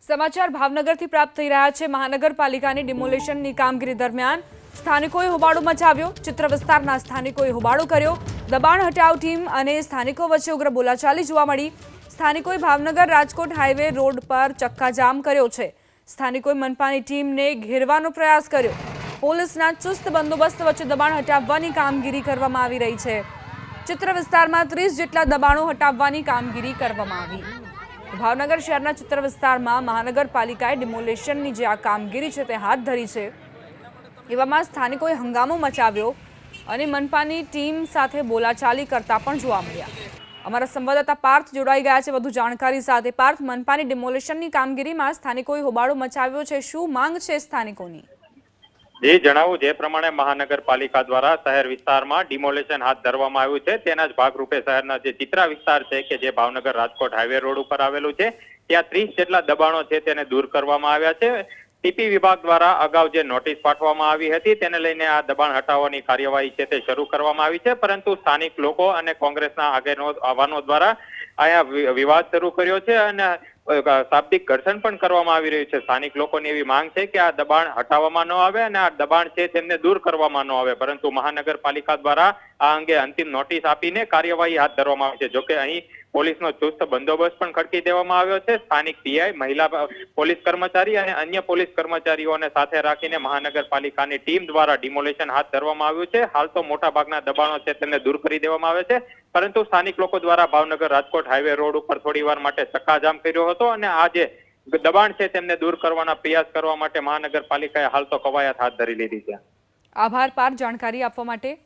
સમાચાર ભાવનગરથી પ્રાપ્ત થઈ રહ્યા છે। મહાનગરપાલિકાની ડિમોલેશનની કામગીરી દરમિયાન સ્થાનિકોએ હોબાળો મચાવ્યો। ચિત્ર વિસ્તારના સ્થાનિકોએ હોબાળો કર્યો। દબાણ હટાવ ટીમ અને સ્થાનિકો વચ્ચે ઉગ્ર બોલાચાલી જોવા મળી। સ્થાનિકોએ ભાવનગર રાજકોટ હાઈવે રોડ પર ચક્કાજામ કર્યો છે। સ્થાનિકોએ મનપાની ટીમને ઘેરવાનો પ્રયાસ કર્યો। પોલીસના ચુસ્ત બંદોબસ્ત વચ્ચે દબાણ હટાવવાની કામગીરી કરવામાં આવી રહી છે। ચિત્ર વિસ્તારમાં 30 જેટલા દબાણો હટાવવાની કામગીરી કરવામાં આવી। ભાવનગર શહેરના ચિત્ર વિસ્તારમાં મહાનગરપાલિકાએ ડિમોલેશનની જે આ કામગીરી છે તે હાથ ધરી છે। એવામાં સ્થાનિકોએ હંગામો મચાવ્યો અને મનપાની ટીમ સાથે બોલાચાલી કરતા પણ જોવા મળ્યા। અમારા સંવાદદાતા પાર્થ જોડાઈ ગયા છે વધુ જાણકારી સાથે। પાર્થ, મનપાની ડિમોલેશનની કામગીરીમાં સ્થાનિકોએ હોબાળો મચાવ્યો છે, શું માંગ છે સ્થાનિકોની? જે જણાવું જે પ્રમાણે મહાનગરપાલિકા દ્વારા શહેર વિસ્તારમાં ડિમોલેશન હાથ ધરવામાં આવ્યું છે તેના જ ભાગરૂપે શહેરના જે ચિત્રા વિસ્તાર છે કે જે ભાવનગર રાજકોટ હાઈવે રોડ ઉપર આવેલું છે ત્યાં 30 જેટલા દબાણો છે તેને દૂર કરવામાં આવ્યા છે। ટીપી વિભાગ દ્વારા અગાઉ જે નોટિસ પાઠવવામાં આવી હતી તેને લઈને આ દબાણ હટાવવાની કાર્યવાહી છે તે શરૂ કરવામાં આવી છે, પરંતુ સ્થાનિક લોકો અને કોંગ્રેસના આગેવાનો દ્વારા અહીંયા વિવાદ શરૂ કર્યો છે અને શાબ્દિક ઘર્ષણ પણ કરવામાં આવી રહ્યું છે। સ્થાનિક લોકોની એવી માંગ છે કે આ દબાણ હટાવવામાં ન આવે અને આ દબાણ છે તેમને દૂર કરવામાં ન આવે, પરંતુ મહાનગરપાલિકા દ્વારા આ અંગે અંતિમ નોટિસ આપીને કાર્યવાહી હાથ ધરવામાં આવી છે। જોકે અહીં પોલીસનો ચુસ્ત બંદોબસ્ત પણ ખડકી દેવામાં આવ્યો છે। સ્થાનિક પીઆઈ, મહિલા પોલીસ કર્મચારી અને અન્ય પોલીસ કર્મચારીઓને સાથે રાખીને મહાનગરપાલિકાની ટીમ દ્વારા ડિમોલેશન હાથ ધરવામાં આવ્યું છે। હાલ તો મોટા ભાગના દબાણો છે તેમને દૂર કરી દેવામાં આવે છે, પરંતુ સ્થાનિક લોકો દ્વારા ભાવનગર રાજકોટ હાઈવે રોડ ઉપર થોડીવાર માટે ચક્કાજામ કર્યો હતો અને આ જે દબાણ છે તેમને દૂર કરવાના પ્રયાસ કરવા માટે મહાનગરપાલિકાએ હાલ તો કવાયત હાથ ધરી લીધી છે। આભાર પાર્થ, જાણકારી આપવા માટે।